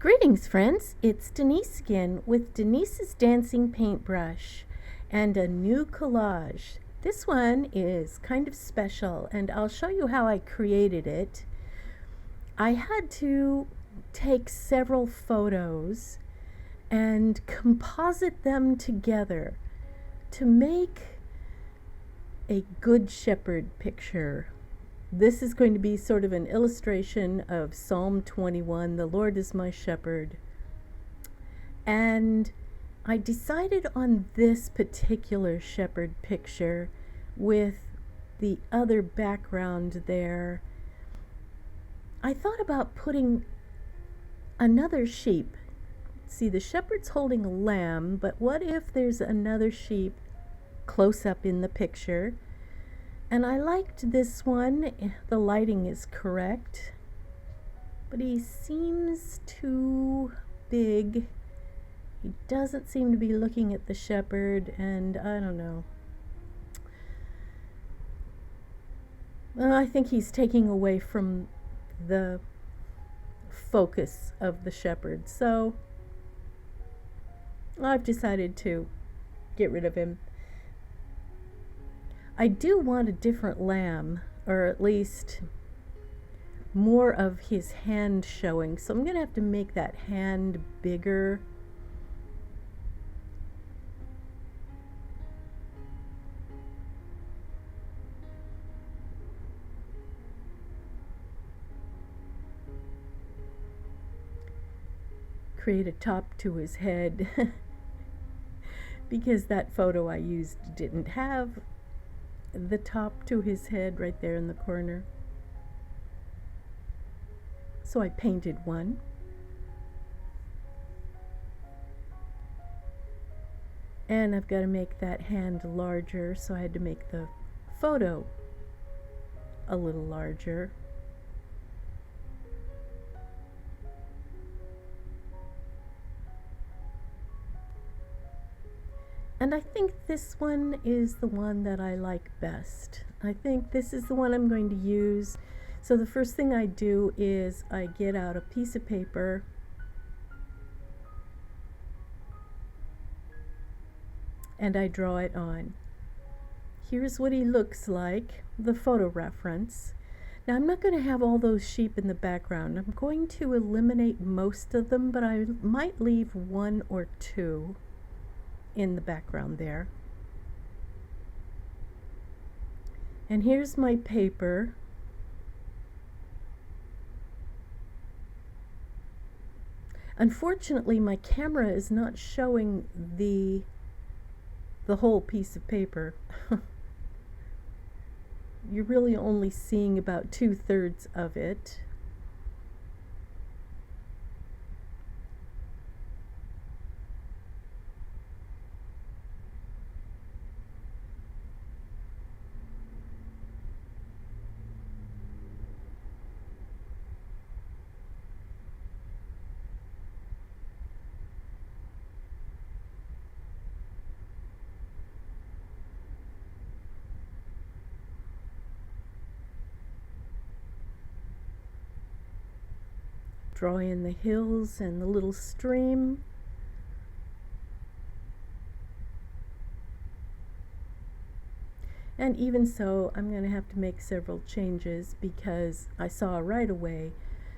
Greetings, friends. It's Denise again with Denise's Dancing Paintbrush and a new collage. This one is kind of special, and I'll show you how I created it. I had to take several photos and composite them together to make a Good Shepherd picture. This is going to be sort of an illustration of Psalm 21, the Lord is my shepherd. And I decided on this particular shepherd picture with the other background there. I thought about putting another sheep. See, the shepherd's holding a lamb, but what if there's another sheep close up in the picture? And I liked this one. The lighting is correct, but he seems too big. He doesn't seem to be looking at the shepherd, and I don't know. Well, I think he's taking away from the focus of the shepherd, so I've decided to get rid of him. I do want a different lamb, or at least more of his hand showing, so I'm going to have to make that hand bigger. Create a top to his head because that photo I used didn't have the top to his head right there in the corner. So I painted one. And I've got to make that hand larger, so I had to make the photo a little larger. And I think this one is the one that I like best. I think this is the one I'm going to use. So the first thing I do is I get out a piece of paper and I draw it on. Here's what he looks like, the photo reference. Now I'm not going to have all those sheep in the background. I'm going to eliminate most of them, but I might leave one or two in the background there. And here's my paper. Unfortunately, my camera is not showing the whole piece of paper. You're really only seeing about 2/3 of it. Draw in the hills and the little stream. And even so, I'm going to have to make several changes because I saw right away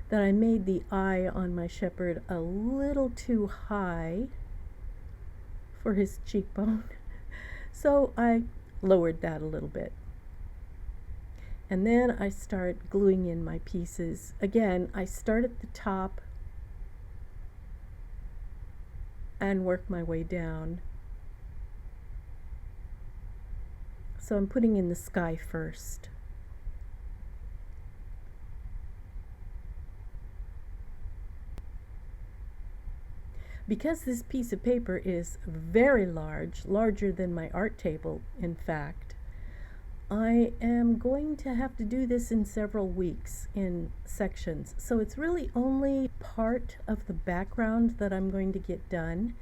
that I made the eye on my shepherd a little too high for his cheekbone. So I lowered that a little bit. And then I start gluing in my pieces. Again, I start at the top and work my way down. So I'm putting in the sky first. Because this piece of paper is very large, larger than my art table, in fact, I am going to have to do this in several weeks in sections. So it's really only part of the background that I'm going to get done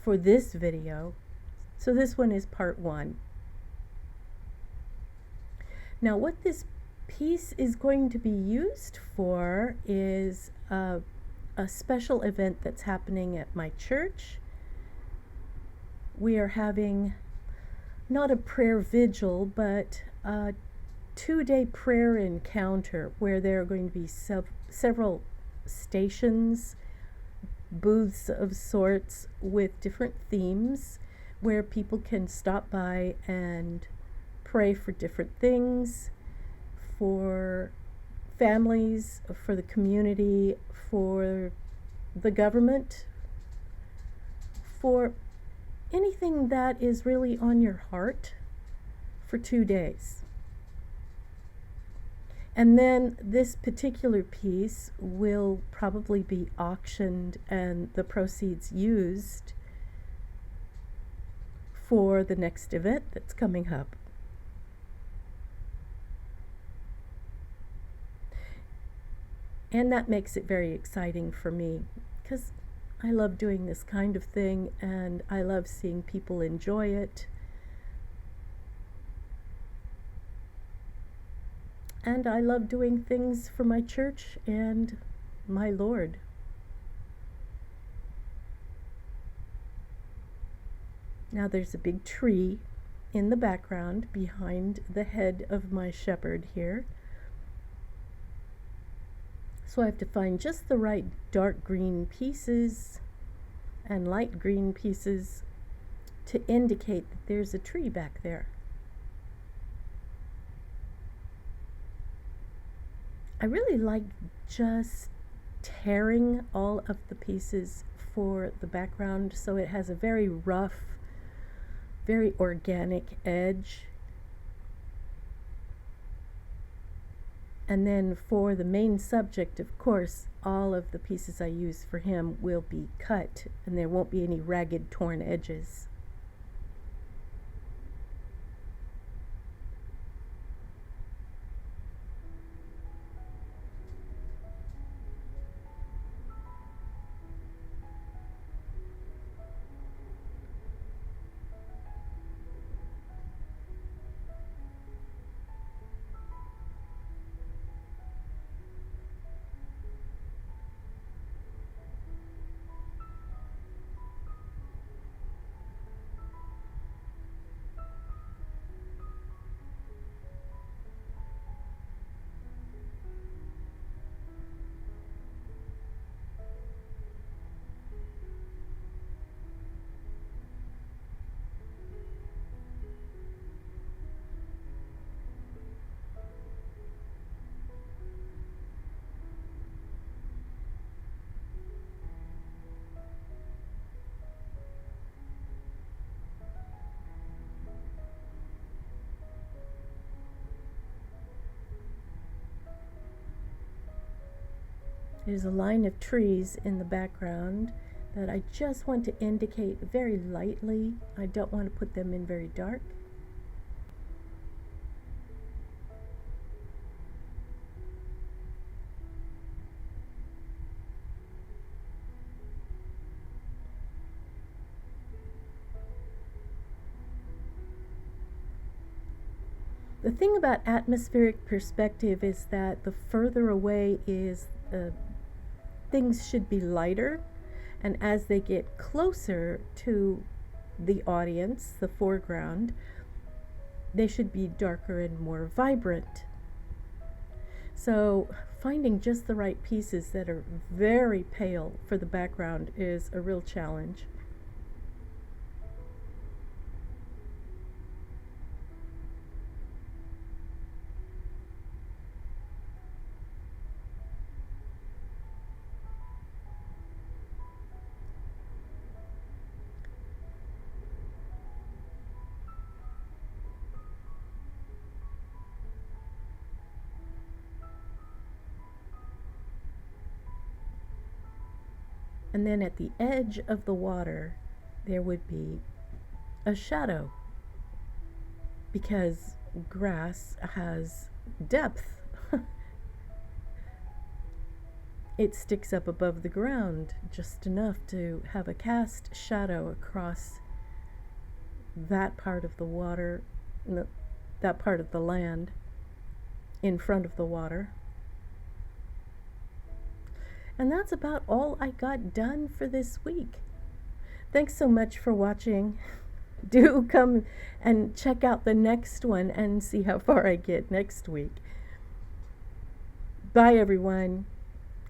for this video. So this one is part 1. Now what this piece is going to be used for is a special event that's happening at my church. We are having not a prayer vigil, but a 2-day prayer encounter where there are going to be several stations, booths of sorts with different themes where people can stop by and pray for different things, for families, for the community, for the government, for anything that is really on your heart for 2 days. And then this particular piece will probably be auctioned and the proceeds used for the next event that's coming up. And that makes it very exciting for me because I love doing this kind of thing and I love seeing people enjoy it. And I love doing things for my church and my Lord. Now there's a big tree in the background behind the head of my shepherd here. So I have to find just the right dark green pieces and light green pieces to indicate that there's a tree back there. I really like just tearing all of the pieces for the background so it has a very rough, very organic edge. And then for the main subject, of course, all of the pieces I use for him will be cut and there won't be any ragged, torn edges. There's a line of trees in the background that I just want to indicate very lightly. I don't want to put them in very dark. The thing about atmospheric perspective is that the further away is things should be lighter, and as they get closer to the audience, the foreground, they should be darker and more vibrant. So finding just the right pieces that are very pale for the background is a real challenge. And then at the edge of the water, there would be a shadow because grass has depth. It sticks up above the ground just enough to have a cast shadow across that part of the water, that part of the land in front of the water. And that's about all I got done for this week. Thanks so much for watching. Do come and check out the next one and see how far I get next week. Bye, everyone.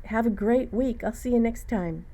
Have a great week. I'll see you next time.